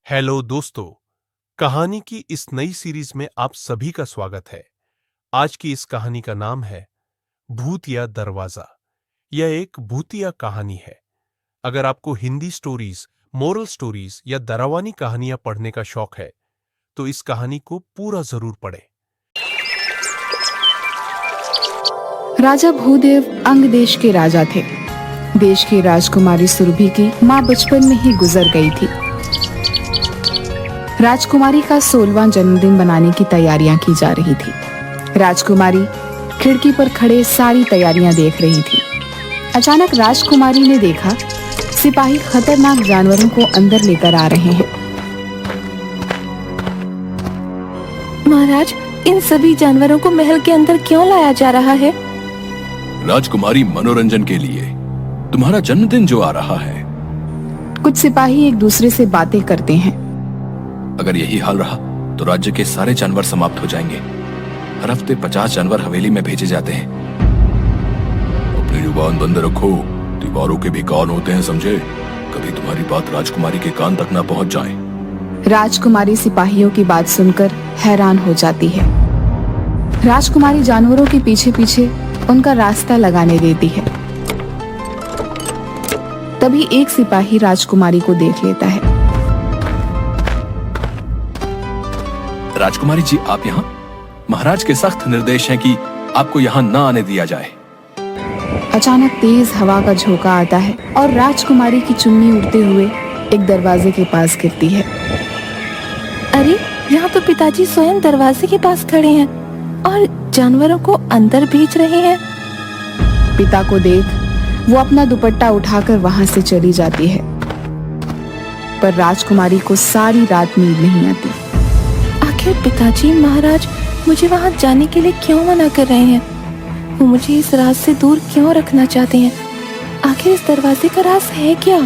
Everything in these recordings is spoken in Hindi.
हेलो दोस्तों, कहानी की इस नई सीरीज में आप सभी का स्वागत है। आज की इस कहानी का नाम है भूत या दरवाजा। यह एक भूतिया कहानी है। अगर आपको हिंदी स्टोरीज, मोरल स्टोरीज या डरावनी कहानियां पढ़ने का शौक है तो इस कहानी को पूरा जरूर पढ़ें। राजा भूदेव अंग देश के राजा थे। देश की राजकुमारी सुरभि की मां बचपन में ही गुजर गई थी। राजकुमारी का 16वां जन्मदिन मनाने की तैयारियां की जा रही थी। राजकुमारी खिड़की पर खड़े सारी तैयारियां देख रही थी। अचानक राजकुमारी ने देखा सिपाही खतरनाक जानवरों को अंदर लेकर आ रहे हैं। महाराज, इन सभी जानवरों को महल के अंदर क्यों लाया जा रहा है? राजकुमारी, मनोरंजन के लिए। तुम्हारा जन्मदिन जो आ रहा है। कुछ सिपाही एक दूसरे से बातें करते हैं। अगर यही हाल रहा तो राज्य के सारे जानवर समाप्त हो जाएंगे। हर हफ्ते 50 जानवर हवेली में भेजे जाते हैं। अपनी जुबान बंद रखो, दीवारों के भी कान होते हैं, समझे? कभी तुम्हारी बात राजकुमारी के कान तक ना पहुंच जाए। राजकुमारी सिपाहियों की बात सुनकर हैरान हो जाती है। राजकुमारी जानवरों के पीछे पीछे उनका रास्ता लगाने देती है। तभी एक सिपाही राजकुमारी को देख लेता है। राजकुमारी जी, आप यहाँ? महाराज के सख्त निर्देश हैं कि आपको यहाँ न आने दिया जाए। अचानक तेज हवा का झोंका आता है और राजकुमारी की चुन्नी उड़ते हुए एक दरवाजे के पास गिरती है। अरे, यहाँ तो पिताजी स्वयं दरवाजे के पास खड़े हैं और जानवरों को अंदर भेज रहे हैं। पिता को देख वो अपना दुपट्टा उठाकर वहां से चली जाती है, पर राजकुमारी को सारी रात नींद नहीं आती। आखिर पिताजी महाराज मुझे वहाँ जाने के लिए क्यों मना कर रहे हैं? वो मुझे इस राज से दूर क्यों रखना चाहते हैं? आखिर इस दरवाजे का राज है क्या?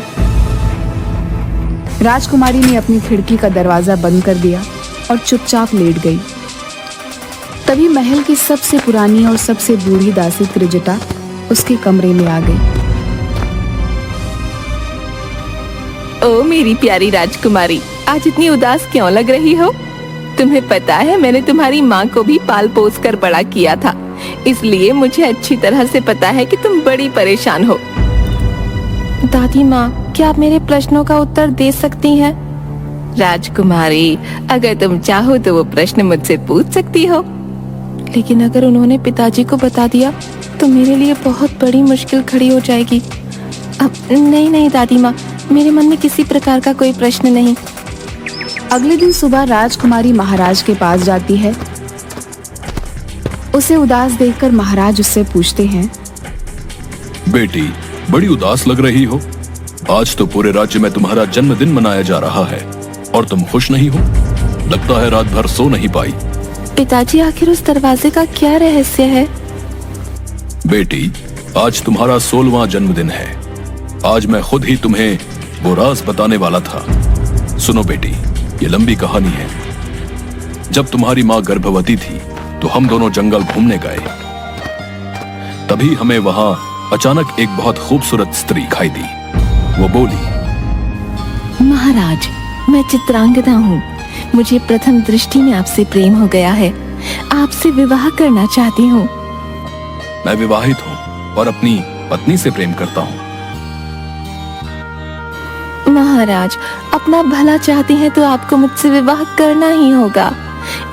राजकुमारी ने अपनी खिड़की का दरवाजा बंद कर दिया और चुपचाप लेट गई। तभी महल की सबसे पुरानी और सबसे बूढ़ी दासी त्रिजटा उसके कमरे में आ गई। ओ मेरी प्यारी राजकुमारी, आज इतनी उदास क्यों लग रही हो? तुम्हें पता है, मैंने तुम्हारी माँ को भी पाल पोस कर बड़ा किया था, इसलिए मुझे अच्छी तरह से पता है कि तुम बड़ी परेशान हो। दादी माँ, क्या आप मेरे प्रश्नों का उत्तर दे सकती हैं? राजकुमारी, अगर तुम चाहो तो वो प्रश्न मुझसे पूछ सकती हो, लेकिन अगर उन्होंने पिताजी को बता दिया तो मेरे लिए बहुत बड़ी मुश्किल खड़ी हो जाएगी। अब नहीं दादी माँ, मेरे मन में किसी प्रकार का कोई प्रश्न नहीं। अगले दिन सुबह राजकुमारी महाराज के पास जाती है। उसे उदास देखकर महाराज उससे पूछते हैं, बेटी, बड़ी उदास लग रही हो। आज तो पूरे राज्य में तुम्हारा जन्मदिन मनाया जा रहा है और तुम खुश नहीं हो। लगता है रात भर सो नहीं पाई। पिताजी, आखिर उस दरवाजे का क्या रहस्य है? बेटी, आज तुम्हारा 16वां जन्मदिन है। आज मैं खुद ही तुम्हें वो राज बताने वाला था। सुनो बेटी, ये लंबी कहानी है। जब तुम्हारी माँ गर्भवती थी तो हम दोनों जंगल घूमने गए। तभी हमें वहां अचानक एक बहुत खूबसूरत स्त्री दिखाई दी। वो बोली, महाराज, मैं चित्रांगदा हूँ। मुझे प्रथम दृष्टि में आपसे प्रेम हो गया है। आपसे विवाह करना चाहती हूँ। मैं विवाहित हूँ और अपनी पत्नी से प्रेम करता हूँ। महाराज, अपना भला चाहते हैं तो आपको मुझसे विवाह करना ही होगा।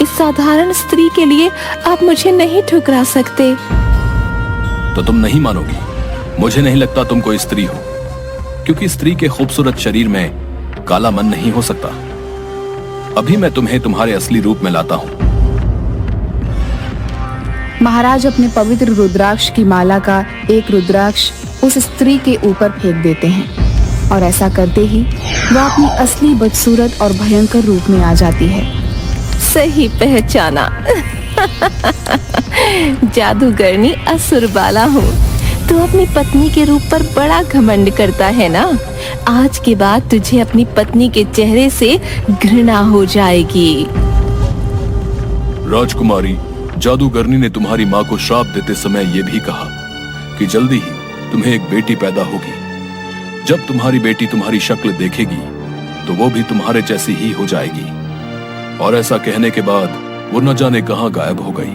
इस साधारण स्त्री के लिए आप मुझे नहीं ठुकरा सकते। तो तुम नहीं मानोगी? मुझे नहीं लगता तुम कोई स्त्री हो, क्योंकि स्त्री के खूबसूरत शरीर में काला मन नहीं हो सकता। अभी मैं तुम्हें तुम्हारे असली रूप में लाता हूँ। महाराज अपने पवित्र रुद्राक्ष की माला का एक रुद्राक्ष उस स्त्री के ऊपर फेंक देते हैं और ऐसा करते ही वह अपनी असली बदसूरत और भयंकर रूप में आ जाती है। सही पहचाना। जादूगरनी असुरबाला हूँ। तू अपनी पत्नी के रूप पर बड़ा घमंड करता है ना? आज के बाद तुझे अपनी पत्नी के चेहरे से घृणा हो जाएगी। राजकुमारी, जादूगरनी ने तुम्हारी माँ को श्राप देते समय ये भी कहा कि जल्दी ही तुम्हें एक बेटी पैदा होगी। जब तुम्हारी बेटी तुम्हारी शक्ल देखेगी तो वो भी तुम्हारे जैसी ही हो जाएगी। और ऐसा कहने के बाद वो न जाने कहां गायब हो गई।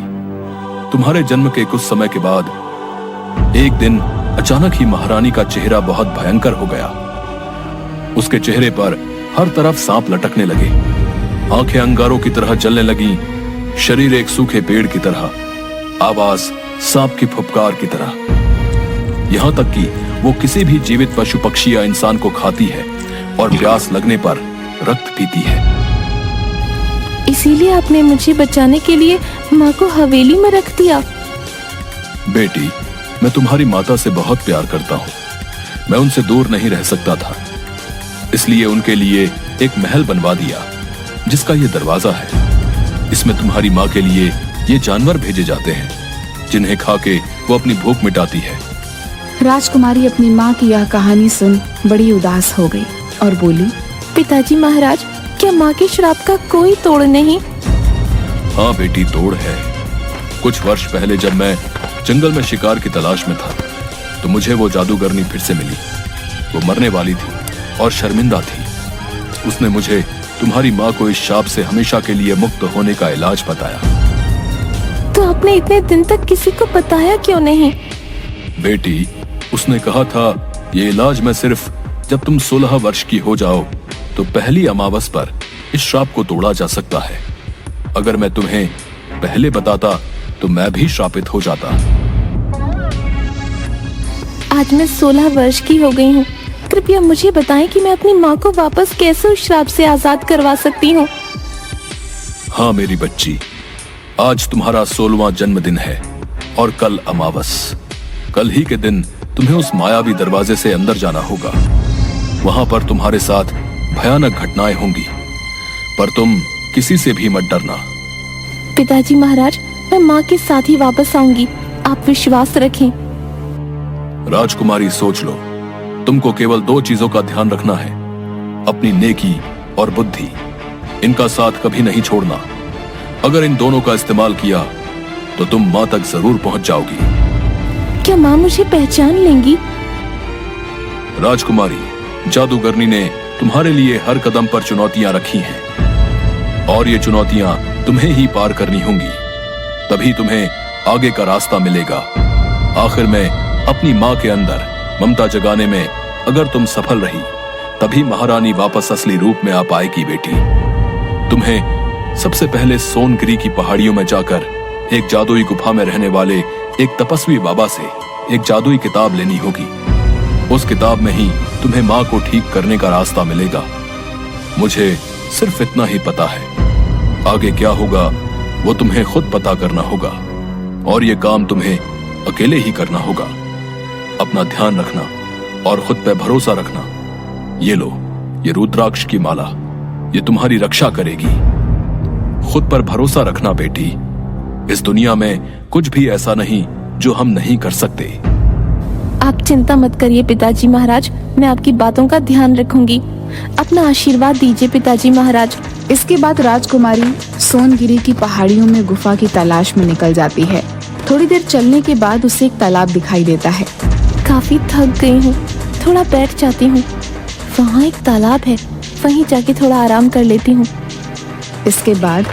तुम्हारे जन्म के कुछ समय के बाद एक दिन अचानक ही महारानी का चेहरा बहुत भयंकर हो गया। उसके चेहरे पर हर तरफ सांप लटकने लगे, आंखें अंगारों की तरह जलने लगी, शरीर एक सूखे पेड़ की तरह, आवाज सांप की फुफकार की तरह। यहां तक कि वो किसी भी जीवित पशु पक्षी या इंसान को खाती है और प्यास लगने पर रक्त पीती है। इसीलिए आपने मुझे बचाने के लिए माँ को हवेली में रख दिया। बेटी, मैं तुम्हारी माता से बहुत प्यार करता हूँ। मैं उनसे दूर नहीं रह सकता था, इसलिए उनके लिए एक महल बनवा दिया जिसका ये दरवाजा है। इसमें तुम्हारी माँ के लिए ये जानवर भेजे जाते हैं जिन्हें खा के वो अपनी भूख मिटाती है। राजकुमारी अपनी माँ की यह कहानी सुन बड़ी उदास हो गई और बोली, पिताजी महाराज, क्या माँ के श्राप का कोई तोड़ नहीं? हाँ बेटी, तोड़ है। कुछ वर्ष पहले जब मैं जंगल में शिकार की तलाश में था तो मुझे वो जादूगरनी फिर से मिली। वो मरने वाली थी और शर्मिंदा थी। उसने मुझे तुम्हारी माँ को इस शाप से हमेशा के लिए मुक्त होने का इलाज बताया। तो आपने इतने दिन तक किसी को बताया क्यों नहीं? बेटी, उसने कहा था ये इलाज मैं सिर्फ जब तुम 16 वर्ष की हो जाओ तो पहली अमावस पर इस श्राप को तोड़ा जा सकता है। अगर मैं तुम्हें पहले बताता तो मैं भी श्रापित हो जाता। आज मैं 16 वर्ष की हो गई हूँ। कृपया मुझे बताएं कि मैं अपनी माँ को वापस कैसे उस श्राप से आजाद करवा सकती हूँ। हाँ मेरी बच्ची, आज तुम्हारा 16वां जन्मदिन है और कल अमावस। कल ही के दिन तुम्हें उस मायावी दरवाजे से अंदर जाना होगा। वहां पर तुम्हारे साथ भयानक घटनाएं होंगी, पर तुम किसी से भी मत डरना। पिताजी महाराज, मैं माँ के साथ ही वापस आऊंगी, आप विश्वास रखें। राजकुमारी, सोच लो, तुमको केवल 2 चीजों का ध्यान रखना है, अपनी नेकी और बुद्धि। इनका साथ कभी नहीं छोड़ना। अगर इन दोनों का इस्तेमाल किया तो तुम माँ तक जरूर पहुंच जाओगी। क्या माँ मुझे पहचान लेंगी? राजकुमारी, जादूगरनी ने तुम्हारे लिए हर कदम पर चुनौतियां रखी हैं और ये चुनौतियां तुम्हें ही पार करनी होंगी, तभी तुम्हें आगे का रास्ता मिलेगा। आखिर में अपनी माँ के अंदर ममता जगाने में अगर तुम सफल रही तभी महारानी वापस असली रूप में आ पाएगी। बेटी, तुम्हें सबसे पहले सोनगिरी की पहाड़ियों में जाकर एक जादुई गुफा में रहने वाले एक तपस्वी बाबा से एक जादुई किताब लेनी होगी। उस किताब में ही तुम्हें माँ को ठीक करने का रास्ता मिलेगा। मुझे सिर्फ इतना ही पता है, आगे क्या होगा वो तुम्हें खुद पता करना होगा और ये काम तुम्हें अकेले ही करना होगा। अपना ध्यान रखना और खुद पे भरोसा रखना। ये लो, ये रुद्राक्ष की माला, ये तुम्हारी रक्षा करेगी। खुद पर भरोसा रखना बेटी। इस दुनिया में कुछ भी ऐसा नहीं जो हम नहीं कर सकते। आप चिंता मत करिए पिताजी महाराज, मैं आपकी बातों का ध्यान रखूंगी। अपना आशीर्वाद दीजिए पिताजी महाराज। इसके बाद राजकुमारी सोनगिरी की पहाड़ियों में गुफा की तलाश में निकल जाती है। थोड़ी देर चलने के बाद उसे एक तालाब दिखाई देता है। काफी थक गई हूँ, थोड़ा बैठ जाती हूँ। वहाँ एक तालाब है, वहीं जाके थोड़ा आराम कर लेती हूँ। इसके बाद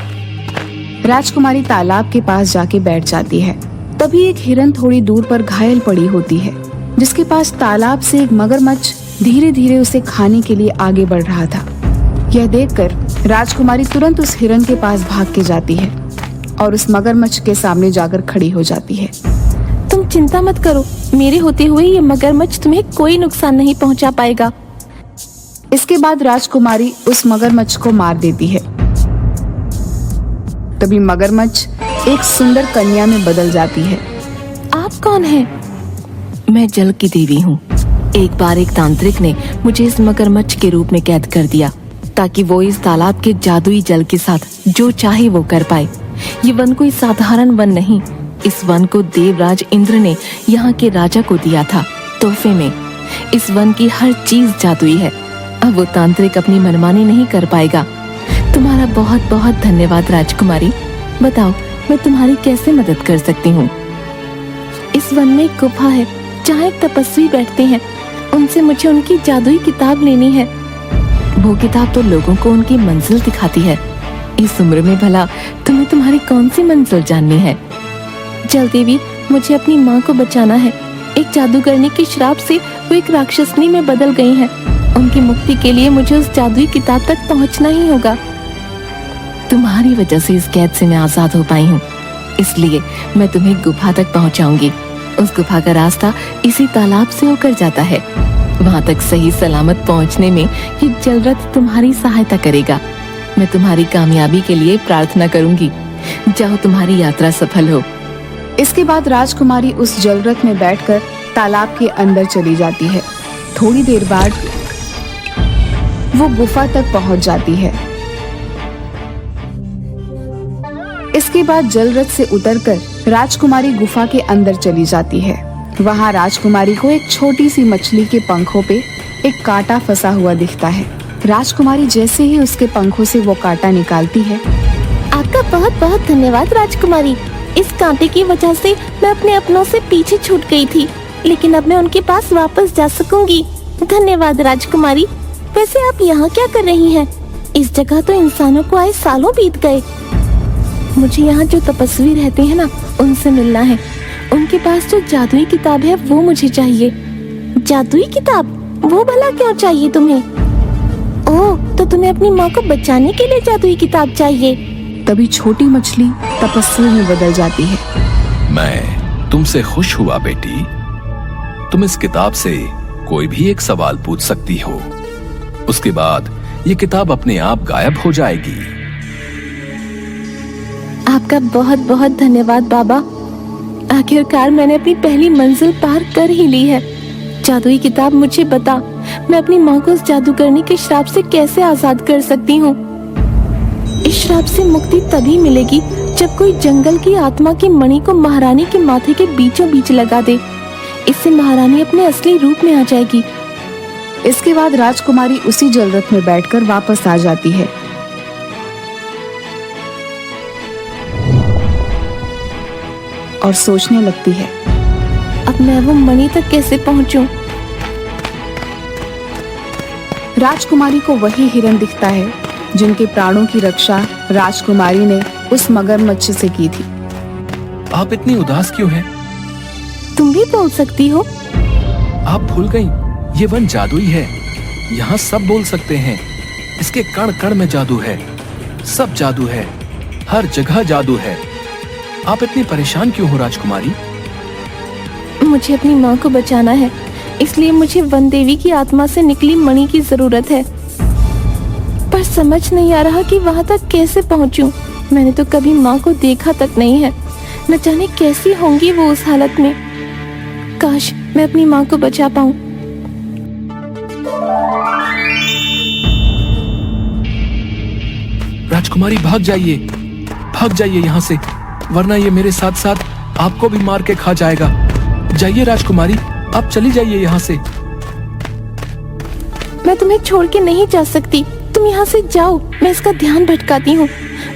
राजकुमारी तालाब के पास जाके बैठ जाती है। तभी एक हिरन थोड़ी दूर पर घायल पड़ी होती है, जिसके पास तालाब से एक मगरमच्छ धीरे धीरे उसे खाने के लिए आगे बढ़ रहा था। यह देखकर राजकुमारी तुरंत उस हिरन के पास भाग के जाती है और उस मगरमच्छ के सामने जाकर खड़ी हो जाती है। तुम चिंता मत करो, मेरे होते हुए ये मगरमच्छ तुम्हें कोई नुकसान नहीं पहुंचा पाएगा। इसके बाद राजकुमारी उस मगरमच्छ को मार देती है। तभी मगरमच्छ एक सुंदर कन्या में बदल जाती है। आप कौन हैं? मैं जल की देवी हूँ। एक बार एक तांत्रिक ने मुझे इस मगरमच्छ के रूप में कैद कर दिया ताकि वो इस तालाब के जादुई जल के साथ जो चाहे वो कर पाए। ये वन कोई साधारण वन नहीं, इस वन को देवराज इंद्र ने यहाँ के राजा को दिया था तोहफे में। इस वन की हर चीज जादुई है। अब वो तांत्रिक अपनी मनमानी नहीं कर पाएगा। तुम्हारा बहुत बहुत धन्यवाद राजकुमारी। बताओ मैं तुम्हारी कैसे मदद कर सकती हूँ? इस वन में एक गुफा है जहाँ एक तपस्वी बैठते हैं, उनसे मुझे उनकी जादुई किताब लेनी है। वो किताब तो लोगों को उनकी मंजिल दिखाती है। इस उम्र में भला तुम्हें तुम्हारी कौन सी मंजिल जाननी है? जल देवी, मुझे अपनी माँ को बचाना है। एक जादूगरनी के श्राप से वो एक राक्षसनी में बदल गई हैं। उनकी मुक्ति के लिए मुझे उस जादुई किताब तक पहुँचना ही होगा। तुम्हारी वजह से इस कैद से मैं आजाद हो पाई हूँ, इसलिए मैं तुम्हें गुफा तक पहुँचाऊंगी। उस गुफा का रास्ता इसी तालाब से होकर जाता है। वहाँ तक सही सलामत पहुँचने में ये जलरथ तुम्हारी सहायता करेगा। मैं तुम्हारी कामयाबी के लिए प्रार्थना करूंगी। जाओ, तुम्हारी यात्रा सफल हो। इसके बाद राजकुमारी उस जलरथ में बैठकर तालाब के अंदर चली जाती है। थोड़ी देर बाद वो गुफा तक पहुंच जाती है। इसके बाद जलरथ से उतरकर राजकुमारी गुफा के अंदर चली जाती है। वहां राजकुमारी को एक छोटी सी मछली के पंखों पे एक कांटा फंसा हुआ दिखता है। राजकुमारी जैसे ही उसके पंखों से वो कांटा निकालती है। आपका बहुत बहुत धन्यवाद राजकुमारी। इस कांटे की वजह से मैं अपने अपनों से पीछे छूट गई थी, लेकिन अब मैं उनके पास वापस जा सकूंगी। धन्यवाद राजकुमारी। वैसे आप यहाँ क्या कर रही हैं? इस जगह तो इंसानों को आए सालों बीत गए। मुझे यहाँ जो तपस्वी रहते हैं ना, उनसे मिलना है। उनके पास जो जादुई किताब है वो मुझे चाहिए। जादुई किताब? वो भला क्यों चाहिए तुम्हें? ओह, तो तुम्हें अपनी माँ को बचाने के लिए जादुई किताब चाहिए। तभी छोटी मछली तपस्वी में बदल जाती है। मैं तुमसे खुश हुआ बेटी। तुम इस किताब से कोई भी एक सवाल पूछ सकती हो, उसके बाद ये किताब अपने आप गायब हो जाएगी। आपका बहुत बहुत धन्यवाद बाबा। आखिरकार मैंने अपनी पहली मंजिल पार कर ही ली है। जादुई किताब, मुझे बता, मैं अपनी माँ को उस जादूगरनी के श्राप से कैसे आजाद कर सकती हूँ? इस श्राप से मुक्ति तभी मिलेगी जब कोई जंगल की आत्मा की मणि को महारानी के माथे के बीचों बीच लगा दे। इससे महारानी अपने असली रूप में आ जाएगी। इसके बाद राजकुमारी उसी जलरथ में बैठकर वापस आ जाती है। और सोचने लगती है, अब मैं वो मणि तक कैसे पहुँचूं? राजकुमारी को वही हिरन दिखता है जिनके प्राणों की रक्षा राजकुमारी ने उस मगरमच्छ से की थी। आप इतनी उदास क्यों हैं? तुम भी बोल सकती हो। आप भूल गई, ये वन जादुई है। यहाँ सब बोल सकते हैं। इसके कण कण में जादू है। सब जादू है, हर जगह जादू है। आप इतनी परेशान क्यों हो राजकुमारी? मुझे अपनी माँ को बचाना है, इसलिए मुझे वन देवी की आत्मा से निकली मणि की जरूरत है। पर समझ नहीं आ रहा कि वहाँ तक कैसे पहुँचूं। मैंने तो कभी माँ को देखा तक नहीं है। न जाने कैसी होंगी वो उस हालत में। काश मैं अपनी माँ को बचा पाऊं। राजकुमारी भाग जाइए यहाँ से, वरना ये मेरे साथ साथ आपको भी मार के खा जाएगा। जाइए राजकुमारी, आप चली जाइए यहाँ से। मैं तुम्हें छोड़ के नहीं जा सकती। तुम यहाँ से जाओ, मैं इसका ध्यान भटकाती हूँ।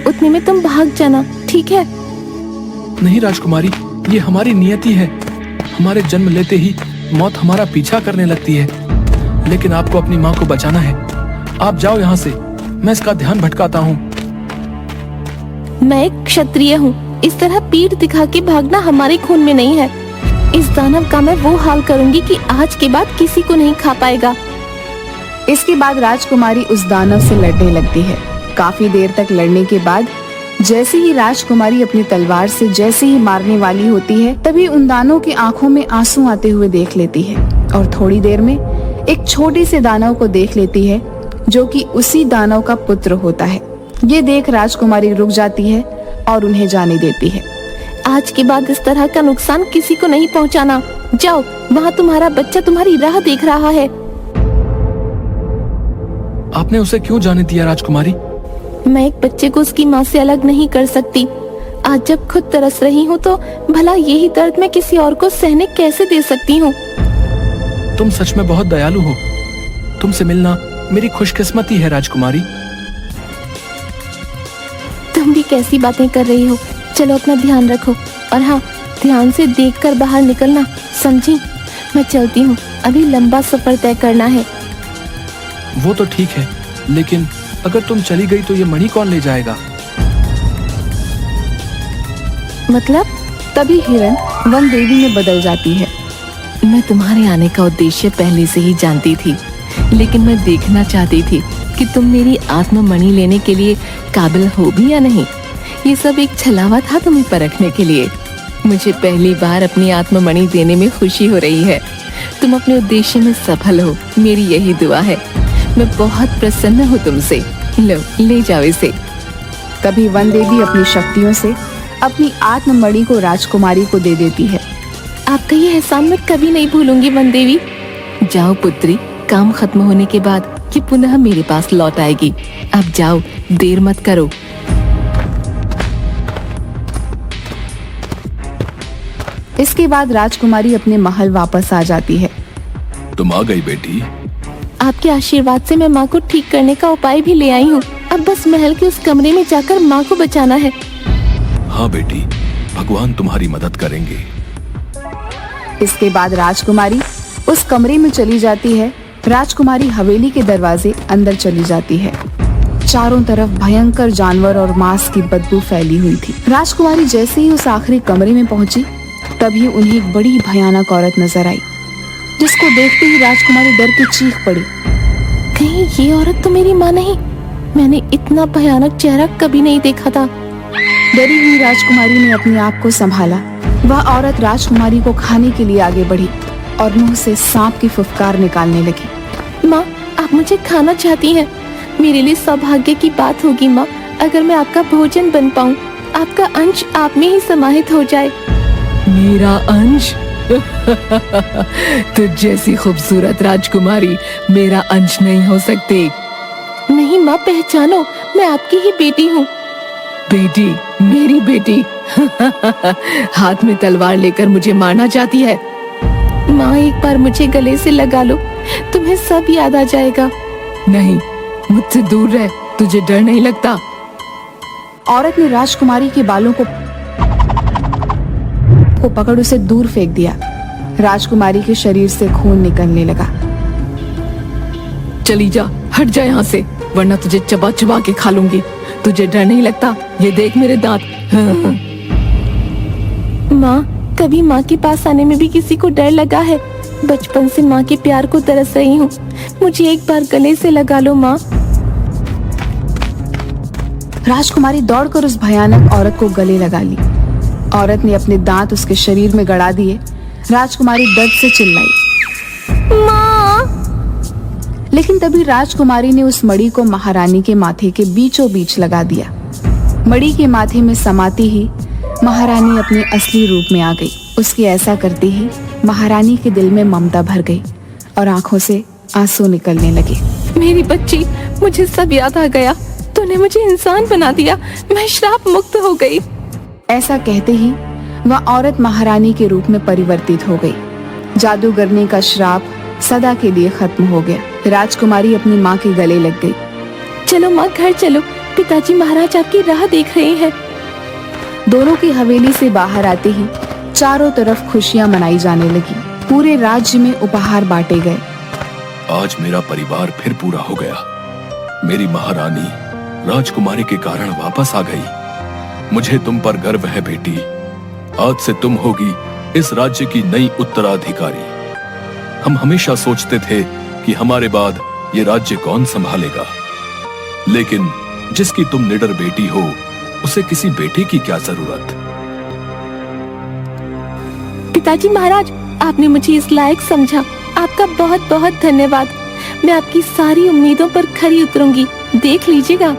उतने में तुम भाग जाना, ठीक है? नहीं राजकुमारी, ये हमारी नियति है। हमारे जन्म लेते ही मौत हमारा पीछा करने लगती है, लेकिन आपको अपनी माँ को बचाना है। आप जाओ यहाँ से, मैं इसका ध्यान भटकाता हूँ। मैं एक क्षत्रिय हूँ। इस तरह पीठ दिखा के भागना हमारे खून में नहीं है। इस दानव का मैं वो हाल करूंगी कि आज के बाद किसी को नहीं खा पाएगा। इसके बाद राजकुमारी उस दानव से लड़ने लगती है। काफी देर तक लड़ने के बाद जैसे ही राजकुमारी अपनी तलवार से जैसे ही मारने वाली होती है, तभी उन दानव की आंखों में आंसू आते हुए देख लेती है और थोड़ी देर में एक छोटे से दानव को देख लेती है जो कि उसी दानव का पुत्र होता है। ये देख राजकुमारी रुक जाती है और उन्हें जाने देती है। आज के बाद इस तरह का नुकसान किसी को नहीं पहुंचाना। जाओ, वहाँ तुम्हारा बच्चा तुम्हारी राह देख रहा है। आपने उसे क्यों जाने दिया राजकुमारी? मैं एक बच्चे को उसकी माँ से अलग नहीं कर सकती। आज जब खुद तरस रही हूँ तो भला यही दर्द मैं किसी और को सहने कैसे दे सकती हूँ? तुम सच में बहुत दयालु हो। तुमसे मिलना मेरी खुशकिस्मती है राजकुमारी। तुम भी कैसी बातें कर रही हो। चलो अपना ध्यान रखो, और हाँ, ध्यान से देखकर बाहर निकलना, समझी? मैं चलती हूँ, अभी लंबा सफर तय करना है। वो तो ठीक है, लेकिन अगर तुम चली गई तो ये मणि कौन ले जाएगा? मतलब तभी हिरन वन देवी में बदल जाती है। मैं तुम्हारे आने का उद्देश्य पहले से ही जानती थी, लेकिन मैं देखना चाहती थी कि तुम मेरी आत्ममणि लेने के लिए काबिल हो भी या नहीं। ये सब एक छलावा था तुम्हें परखने के लिए। मुझे पहली बार अपनी आत्ममणि देने में खुशी हो रही है। तुम अपने उद्देश्य में सफल हो, मेरी यही दुआ है। मैं बहुत प्रसन्न हूँ तुमसे। लो, ले जाओ इसे। तभी वन देवी अपनी शक्तियों से अपनी आत्ममणि को राजकुमारी को दे देती है। आपका ये एहसान मैं कभी नहीं भूलूंगी वन देवी। जाओ पुत्री, काम खत्म होने के बाद ये पुनः मेरे पास लौट आएगी। अब जाओ, देर मत करो। इसके बाद राजकुमारी अपने महल वापस आ जाती है। तुम आ गई बेटी। आपके आशीर्वाद से मैं माँ को ठीक करने का उपाय भी ले आई हूँ। अब बस महल के उस कमरे में जाकर माँ को बचाना है। हाँ बेटी, भगवान तुम्हारी मदद करेंगे। इसके बाद राजकुमारी उस कमरे में चली जाती है। राजकुमारी हवेली के दरवाजे अंदर चली जाती है। चारों तरफ भयंकर जानवर और मांस की बदबू फैली हुई थी। राजकुमारी जैसे ही उस आखिरी कमरे में पहुंची, तभी उन्हें एक बड़ी भयानक औरत नजर आई, जिसको देखते ही राजकुमारी डर के चीख पड़ी। कहीं ये औरत तो मेरी माँ नहीं? मैंने इतना भयानक चेहरा कभी नहीं देखा था। डरी हुई राजकुमारी ने अपने आप को संभाला। वह औरत राजकुमारी को खाने के लिए आगे बढ़ी और मुंह से सांप की फुफकार निकालने लगी। माँ, आप मुझे खाना चाहती हैं? मेरे लिए सौभाग्य की बात होगी माँ, अगर मैं आपका भोजन बन पाऊँ, आपका अंश आप में ही समाहित हो जाए। मेरा अंश? तुझ जैसी खूबसूरत राजकुमारी मेरा अंश नहीं हो सकती। नहीं माँ, पहचानो, मैं आपकी ही बेटी हूँ। बेटी? मेरी बेटी? हाथ में तलवार लेकर मुझे मारना चाहती है? माँ, एक बार मुझे गले से लगा लो, तुम्हें सब याद आ जाएगा। नहीं, मुझसे दूर रह, तुझे डर नहीं लगता? औरत ने राजकुमारी के बालों को पकड़ उसे दूर फेंक दिया। राजकुमारी के शरीर से खून निकलने लगा। चली जा, हट जा यहाँ से, वरना तुझे चबा चबा के खा लूंगी। तुझे डर नहीं लगता? ये देख मेरे दांत। माँ, कभी माँ के पास आने में भी किसी को डर लगा है? बचपन से माँ के प्यार को तरस रही हूँ, मुझे एक बार गले से लगा लो माँ। राजकुमारी दौड़कर उस भयानक औरत को गले लगा ली। औरत ने अपने दांत उसके शरीर में गड़ा दिए। राजकुमारी दर्द से चिल्लाई, माँ! लेकिन तभी राजकुमारी ने उस मणि को महारानी के माथे के बीचों बीच लगा दिया। मणि के माथे में समाते ही महारानी अपने असली रूप में आ गई। उसके ऐसा करते ही महारानी के दिल में ममता भर गई और आंखों से आंसू निकलने लगे। मेरी बच्ची, मुझे सब याद आ गया। तूने मुझे इंसान बना दिया, मैं श्राप मुक्त हो गई। ऐसा कहते ही वह औरत महारानी के रूप में परिवर्तित हो गई। जादूगरनी का श्राप सदा के लिए खत्म हो गया। राजकुमारी अपनी माँ के गले लग गई। चलो माँ, घर चलो, पिताजी महाराज आपकी राह देख रहे हैं। दोनों की हवेली से बाहर आते ही चारों तरफ खुशियां मनाई जाने लगी। पूरे राज्य में उपहार बांटे गए। आज मेरा परिवार फिर पूरा हो गया। मेरी महारानी राजकुमारी के कारण वापस आ गई। मुझे तुम पर गर्व है बेटी। आज से तुम होगी इस राज्य की नई उत्तराधिकारी। हम हमेशा सोचते थे कि हमारे बाद ये राज्य कौन संभालेगा, लेकिन जिसकी तुम निडर बेटी हो, उसे किसी बेटे की क्या जरूरत। पिताजी महाराज, आपने मुझे इस लायक समझा, आपका बहुत बहुत धन्यवाद। मैं आपकी सारी उम्मीदों पर खरी उतरूंगी, देख लीजिएगा।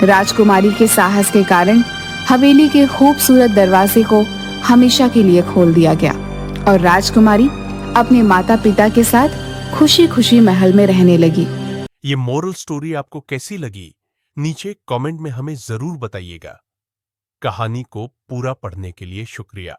राजकुमारी के साहस के कारण हवेली के खूबसूरत दरवाजे को हमेशा के लिए खोल दिया गया और राजकुमारी अपने माता पिता के साथ खुशी खुशी महल में रहने लगी। ये मोरल स्टोरी आपको कैसी लगी? नीचे कमेंट में हमें जरूर बताइएगा। कहानी को पूरा पढ़ने के लिए शुक्रिया।